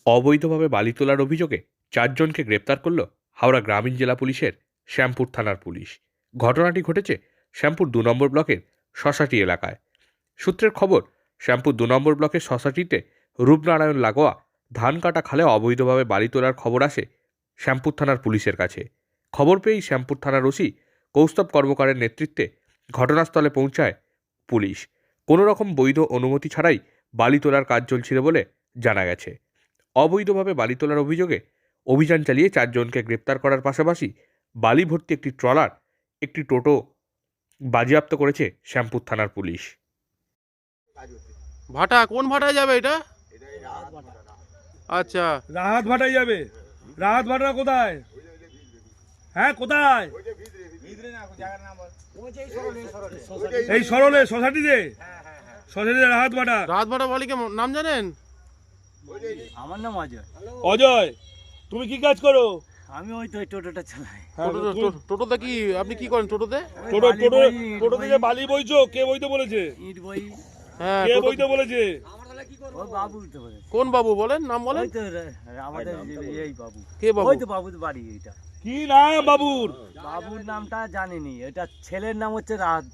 অবৈধভাবে বালি তোলার অভিযোগে ৪ জনকে গ্রেপ্তার করল হাওড়া গ্রামীণ জেলা পুলিশের শ্যামপুর থানার পুলিশ। ঘটনাটি ঘটেছে শ্যামপুর ২ নম্বর ব্লকের শশাটি এলাকায়। সূত্রের খবর, শ্যামপুর ২ নম্বর ব্লকের শশাটিতে রূপনারায়ণ লাগোয়া ধান কাটা খালে অবৈধভাবে বালি তোলার খবর আসে শ্যামপুর থানার পুলিশের কাছে। খবর পেয়েই শ্যামপুর থানার ওসি কৌস্তব কর্মকারের নেতৃত্বে ঘটনাস্থলে পৌঁছায় পুলিশ। কোনো রকম বৈধ অনুমতি ছাড়াই বালি তোলার কাজ চলছিল বলে জানা গেছে। অবৈধভাবে বালি তোলার অভিযোগে অভিযান চালিয়ে ৪ জনকে গ্রেপ্তার করার পাশাপাশি বালি ভর্তি একটি ট্রলার, একটি টোটো বাজেয়াপ্ত করেছে শ্যামপুর থানার পুলিশ। ভাটা কোন ভাটায় যাবে এটা? আচ্ছা, রাহাত ভাটায় যাবে। রাহাত ভাটা কোথায়? হ্যাঁ কোথায়? এই সরলে সোসাইটিতে, সোসাইটিতে রাহাত ভাটা। রাত ভাটা মালিকের নাম জানেন? আমার নাম অজয়। অজয়, তুমি কি কাজ করো? আমি ওই তো এই টোটোটা চালাই। টোটোতে কি আপনি কি করেন টোটোতে? টোটো বালি টোটো বই, টোটো ইট থেকে বই। বালি বইছো? কে বইতে বলেছে? ইট বই। হ্যাঁ, কে বইতে বলেছে? ওই বাবু তো বলে। কোন বাবু বলেন, নাম বলেন। ওই তো আমাদের এই বাবু। কে বাবু? ওই তো বাবুর বাড়ি এইটা। কি নাম বাবুর? বাবুর নামটা জানিনি, এটা ছেলের নাম হচ্ছে রাত